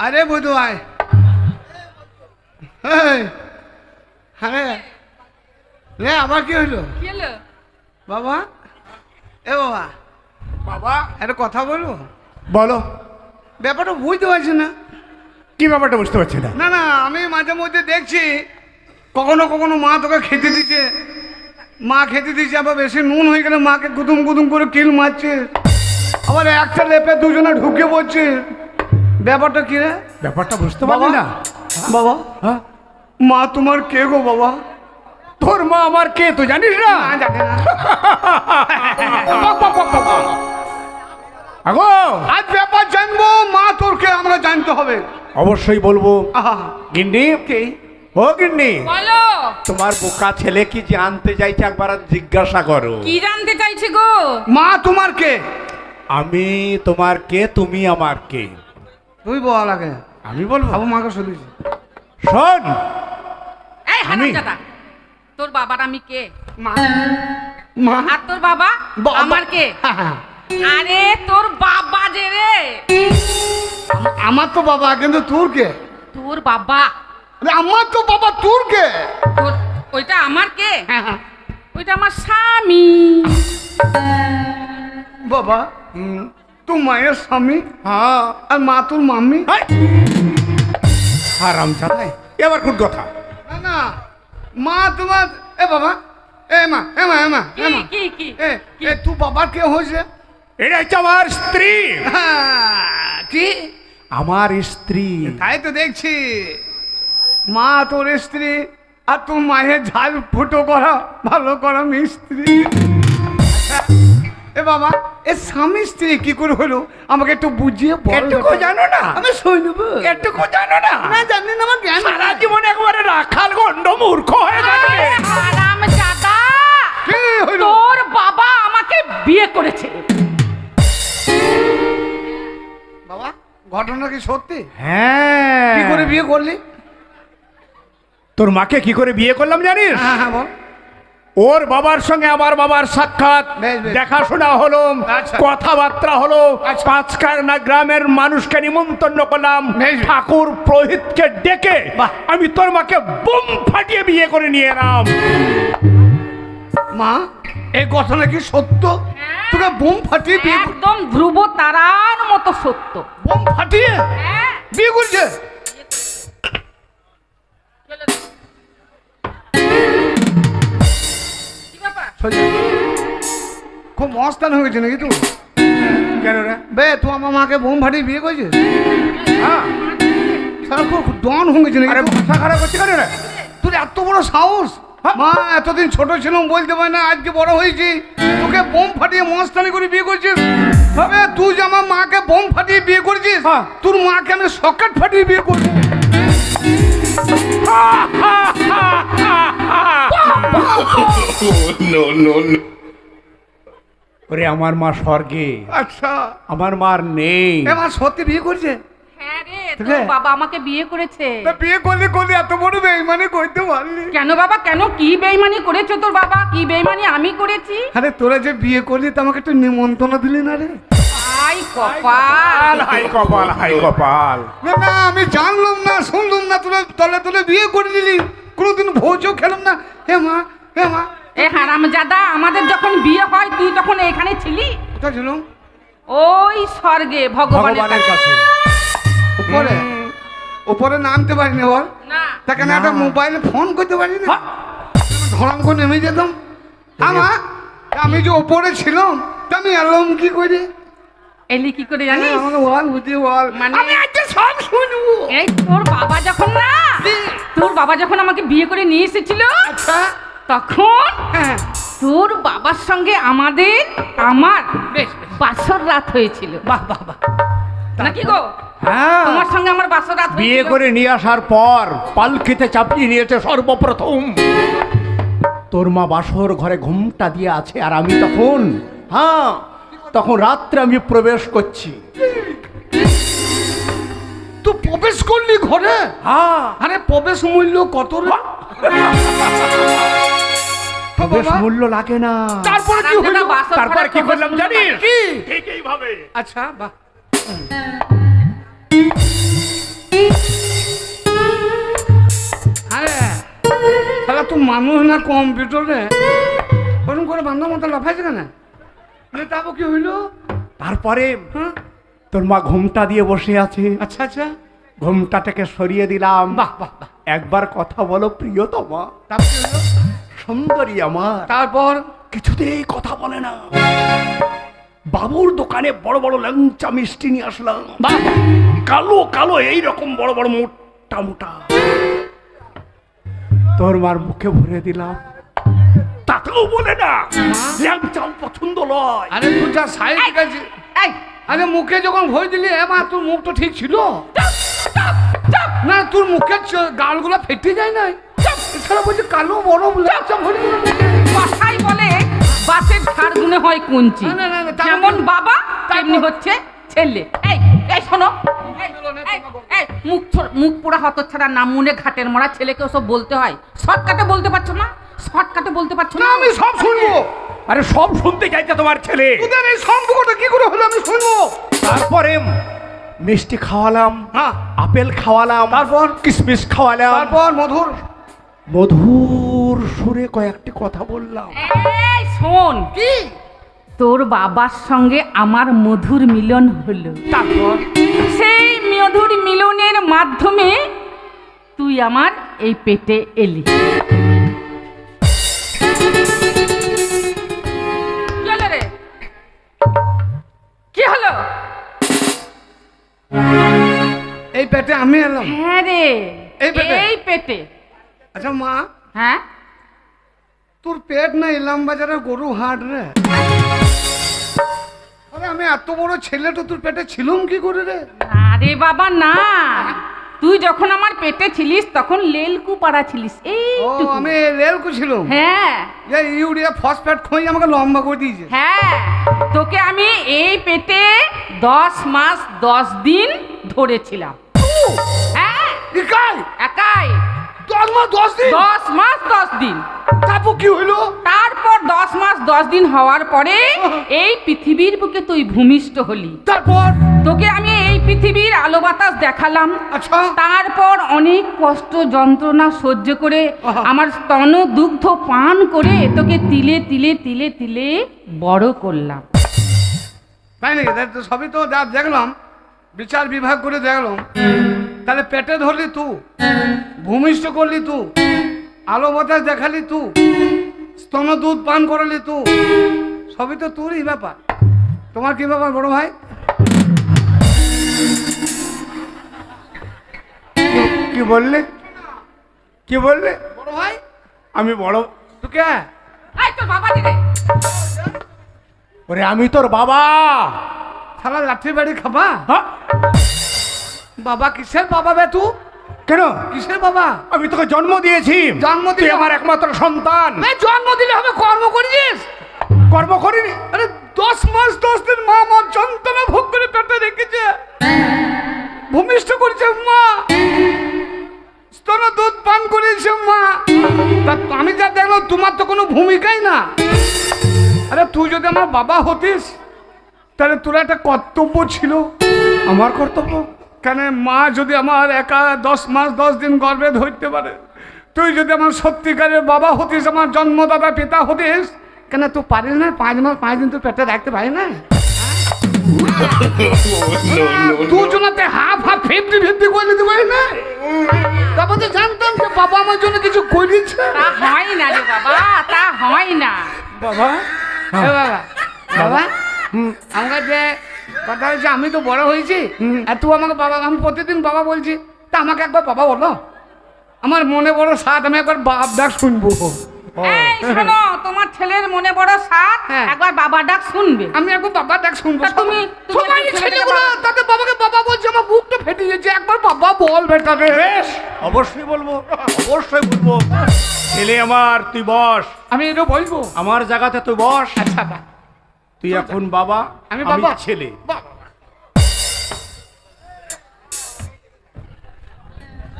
আরে বধু আয়। হ্যাঁ রে, আবার কি হইলো বাবা? এ বাবা, বাবা একটা কথা বলবো? বলো। ব্যাপারটা বুঝতে পারছি না। কি ব্যাপারটা বুঝতে পারছি না? না না, আমি মাঝে মধ্যে দেখছি কখনো কখনো মা তোকে খেতে দিচ্ছে, মা খেতে দিচ্ছে, আবার বেশি নুন হয়ে গেলে মাকে গুদুম গুদুম করে কিল মারছে, আবার একটা লেপে দুজনে ঢুকে পড়ছে। ব্যাপারটা কি রে? ব্যাপারটা বুঝতে পারলি না? বাবা, হ্যাঁ, মা তোমার কে গো বাবা? তোর মা আমার কে তুই জানিস না? না, জানি না। আগো আজ ব্যাপার জানবো, মা তোর কে আমরা জানতে হবে। অবশ্যই বলবো। আহা, গিন্নি, কে? ও গিন্নি, বলো তোমার বোকা ছেলে কি জানতে চাইছে একবার জিজ্ঞাসা করো। কি জানতে চাইছে গো? মা তোমার কে? আমি তোমার কে, তুমি আমার কে? তুই বল আগে। আমি বলবো? বাবু মাকে শুনেছি। শোন, এই হারামজাদা, তোর বাবার আমি কে? মা মা আর তোর বাবা আমার কে? আরে তোর বাবা যে রে। আমার তো বাবা, কিন্তু তোর কে? তোর বাবা, আরে আমার তো বাবা, তোর কে? তোর ওইটা আমার কে? ওইটা আমার স্বামী। বাবা, তুই মায়ের স্বামী হ্যাঁ, আর মা তোর মাম্মি? হারাম জানাই এবার কোন কথা? না না, মা তোমার। এ বাবা, এ মা, এ মা, এ মা, এ মা, কি কি এ এ তুই বাবার কে হয়েছে? এটা হচ্ছে আমার স্ত্রী। কি? আমার স্ত্রী। তাই তো দেখছি, মা তোর স্ত্রী আর তোর মায়ের ঝাল ফুটো করা ভালো করা মিস্ত্রি। এ বাবা, এ স্বামী স্ত্রী কি করে হলো আমাকে একটু বুঝিয়ে বল। এটুকু জানো না? আমি শুনব। এটুকু জানো না? না, জানি না, আমার জ্ঞান সারা জীবন একবারে রাখাল গন্ড মূর্খ হয়ে যাবে। হারামজাদা, কি হইলো? তোর বাবা আমাকে বিয়ে করেছে। বাবা, ঘটনা কি সত্যি? হ্যাঁ। কি করে বিয়ে করলি? তোর মাকে কি করে বিয়ে করলাম জানিস? হ্যাঁ হ্যাঁ বল। ওর বাবার সঙ্গে আমার বাবার সাক্ষাৎ, বেশ, বেশ। দেখাশোনা হলো, আচ্ছা। কথাবার্তা হলো, আচ্ছা। পাঁচকারনা গ্রামের মানুষকে নিমন্ত্রণ করলাম, বেশ, বেশ। ঠাকুর পুরোহিতকে ডেকে বাহ। আমি তোর মাকে বুম ফাটিয়ে বিয়ে করে নিয়ে এলাম। মা, এই ঘটনা কি সত্য? তোকে বোম ফাটিয়ে বিয়ে একদম ধ্রুব তারার মতো সত্য। বোম ফাটিয়ে হ্যাঁ, বিয়ে করছে? কি ব্যাপার? সোজা। খুব মস্তান হয়ে গেছে নাকি তুই? কেন রে? বে, তুই আমার মাকে বোম ফাটিয়ে বিয়ে করছিস? হ্যাঁ। সারা খুব ডন হয়ে গেছে আরে নাকি তুই? ভাষা খারাপ করছে কেন রে? তোর এত বড় সাহস? হ্যাঁ। মা, এতদিন ছোট ছিলাম বলতে পারি না, আজকে বড় হয়েছি, তোকে বোম ফাটিয়ে মস্তানি করে বিয়ে করছিস? তবে তুই যে আমার মাকে বোম ফাটিয়ে বিয়ে করেছিস, হ্যাঁ। তোর মাকে আমি সকেট ফাটিয়ে বিয়ে করছি। ওরে আমার মা স্বর্গে, আচ্ছা, আমার মার নেই। এবার সত্যি বিয়ে করছে? হ্যাঁ রে, তোকে? তোর বাবা আমাকে বিয়ে করেছে। তা বিয়ে করলে করলে এত বড় বেইমানি করতে পারলি? কেন বাবা, কেন? কি বেইমানি করেছো তোর বাবা? কি বেইমানি আমি করেছি? আরে তোরা যে বিয়ে করলি তা আমাকে একটু নিমন্ত্রণ দিলি না রে? আই কপাল। হাই কপাল, হাই কপাল। না না, আমি জানলাম না, শুনলাম না, তোরা তলে তলে বিয়ে করে দিলি, কোনোদিন ভোজও খেলাম না। হে মা, হে মা। এ হারামজাদা, আমাদের যখন বিয়ে হয় তুই তখন এখানে ছিলি? কোথায় ছিলাম? ওই স্বর্গে ভগবানের ভগবানের কাছে। উপরে উপরে নামতে পারিনি বল? না। তা কেন না। একটা মোবাইলে ফোন করতে পারি না? ধরাম করে নেমে যেতাম। আমার আমি যে ওপরে ছিলাম তা আমি এলাম কি করে? এলি কি করে জানিস? আমাকে বল, বুঝি বল। মানে- আমি আজকে সব শুনবো। এই তোর বাবা যখন না, তোর বাবা যখন আমাকে বিয়ে করে নিয়ে এসেছিল, আচ্ছা, তখন হ্যাঁ। তোর বাবার সঙ্গে আমার বাসর রাত হয়েছিল। বাহ বাহ বাহ। নাকি গো? হ্যাঁ, তোমার সঙ্গে আমার বাসর রাত বিয়ে হয়েছিল। করে নিয়ে আসার পর পালকিতে চাপিয়ে নিয়েছে সর্বপ্রথম। তোর মা বাসর ঘরে ঘুমটা দিয়ে আছে আর আমি তখন, হ্যাঁ, তখন রাত্রে আমি প্রবেশ করছি। তুই প্রবেশ করলি ঘরে? হ্যাঁ, আরে প্রবেশ মূল্য কত রে? প্রবেশ মূল্য লাগে না। তারপরে কি হলো? রাত্রেবেলা বাসর তারপর ঘরে কি করলাম প্রবেশ জানিস? কি? ঠিক এইভাবে আচ্ছা, বাহ। মানুষ না কম্পিউটারে ওরকম করে বান্ধব মতো লাফাইছে কেন? তারপর কি হইলো? তারপরে হ্যাঁ, তোর মা ঘুমটা দিয়ে বসে আছে। আচ্ছা আচ্ছা, ঘুমটাটাকে সরিয়ে দিলাম। বাহ বাহ বাহ। একবার কথা বলো প্রিয়তমা, তারপর কি হইলো? সুন্দরী আমার। তারপর কিছুতেই কথা বলে না। বাবুর দোকানে বড় বড় ল্যাংচা মিষ্টি নিয়ে আসলাম। বাহ, কালো কালো এইরকম বড় বড় মোটা মোটা তোর মার মুখে ভরে দিলাম। তাতেও বলে না ল্যাংচা পছন্দ নয়। আরে তুই যা সাইজ গেছে। এই আরে মুখে যখন ভয় দিলি মা তোর মুখ তো ঠিক ছিল না, তোর মুখের গালগুলো ফেটে যায় না। এছাড়া বলছি কালো বড় ল্যাংচা ভরে দিল মুখে। কথাই বলে বাসের ধার গুনে হয় কুঞ্চি। না, না, না, না, তার যেমন মধ্যে- বাবা তার তেমনি মধ্যে- হচ্ছে ছেলে। এই এই শোনো, এই, মুখ পোড়া হতচ্ছাড়া নাম মুনে ঘাটের মরা ছেলেকে ওসব বলতে হয়? শর্টকাটে বলতে পারছো না? শর্টকাটে বলতে পারছো না না? আমি সব শুনবো। আরে সব শুনতে চাইছে তোমার ছেলে। তোদের এই সম্পর্কটা কি করে হলো আমি শুনবো। তারপরে মিষ্টি খাওয়ালাম, হ্যাঁ, আপেল খাওয়ালাম, তারপর? কিশমিশ খাওয়ালাম। তারপর মধুর মধুর সুরে কয়েকটি কথা বললাম। এই শোন, কি? তোর বাবার সঙ্গে আমার মধুর মিলন হলো। তারপর সেই মধুর মিলনের মাধ্যমে তুই আমার এই পেটে এলি। কি হলো রে? কি হলো? এই পেটে আমি এলাম। হ্যাঁ রে, এই পেটে? এই পেটে। আচ্ছা মা, হ্যাঁ, তোর পেট না ইলাম বাজারের গরু হাট রে? আরে আমি এত বড় ছেলেটা তোর পেটে ছিলুম কি করে রে? আরে বাবা না, তুই যখন আমার পেটে ছিলিস তখন লেলকু পাড়া ছিলিস ও এইটুকু। আমি রেল কুছিলাম। হ্যাঁ যে ইউরিয়া ফসফেট খই আমাকে লম্বা করে দিয়েছে। হ্যাঁ, তোকে আমি এই পেটে 10 মাস 10 দিন ধরেছিলাম। হ্যাঁ, ইকাই একাই 10 মাস 10 দিন। 10 মাস 10 দিন। তারপর কি হইলো? তারপর 10 মাস 10 দিন হওয়ার পরে এই পৃথিবীর বুকে তুই ভূমিষ্ঠ হলি। তারপর তোকে আমি এই পৃথিবীর আলো বাতাস দেখালাম। আচ্ছা তারপর অনেক কষ্ট যন্ত্রণা সহ্য করে আহা। আমার স্তন দুগ্ধ পান করে তোকে তিলে তিলে তিলে তিলে বড় করলাম। তাই নাকি? তাই তো সবই তো যা দেখলাম, বিচার বিভাগ করে দেখলাম। তাহলে পেটে ধরলি তুই, ভূমিষ্ঠ করলি তুই, আলো বাতাস দেখালি তুই, স্তন দুধ পান করালি তুই, সবই তো তোরই ব্যাপার। তোমার কি ব্যাপার বড় ভাই? কি বললে? কি বললে? বড় ভাই আমি বড়? তুই কে? এই তোর বাবা দিলে। ওরে আমি তোর বাবা। শালা লাঠি বাড়ি খাবা? হ্যাঁ? বাবা কিসের বাবা বে তুই? কেন? কিসের বাবা? আমি তোকে জন্ম দিয়েছি। জন্ম তুই দিলে- আমার একমাত্র সন্তান। জন্ম দিলে হবে, কর্ম করেছিস? কর্ম করিনি। আরে 10 মাস 10 দিন মা আমার যন্ত্রণা ভোগ করে পেটে রেখেছে, ভূমিষ্ঠ করেছে মা, স্তন দুধ পান করেছে মা। তা আমি যা দেখলাম তোমার তো কোনো ভূমিকাই না। আরে তুই যদি আমার বাবা হতিস তাহলে তোর একটা কর্তব্য ছিল। আমার কর্তব্য? কেন মা যদি আমার একা 10 মাস 10 দিন গর্ভে ধরতে পারে, তুই যদি আমার সত্যিকারের বাবা হতিস, আমার জন্মদাতা পিতা হতিস, কেন তুই পারিস না 5 মাস 5 দিন তুই পেটে রাখতে পারিস না? দুজনাতে হাফ হাফ 50-50 করে দিতে পারিস না? তারপর তো জানতাম যে বাবা আমার জন্য কিছু করেছে। তা হয় না রে বাবা, তা হয় না। বাবা এ বাবা, বাবা আমাকে যে কথা হয়েছে, আমি তো বড় হয়েছি আর তুই আমাকে বাবা, আমি প্রতিদিন বাবা বলছি, তা আমাকে একবার বাবা বলো। আমার মনে বড় সাথ, আমি একবার বাপ ডাক শুনবো। এই শোনো, তোমার ছেলের মনে বড় সাথ, হ্যাঁ। একবার বাবা ডাক শুনবে। আমি একবার বাবা ডাক শুনবো। তা তুমি- তুমি সবাই একটু ছেলেগুলো ছেলেটাকে তাতে বাবাকে বাবা বলছে, আমার বুকটা ফেটে গেছে, একবার বাবা বল বেটা রে। বেশ, অবশ্যই বলবো, অবশ্যই বলবো। ছেলে আমার, তুই বস। আমি এটা বলবো। আমার জায়গাতে তুই বস। আচ্ছা বা, তুই এখন বাবা, আমি বাবা ছেলে। বাবা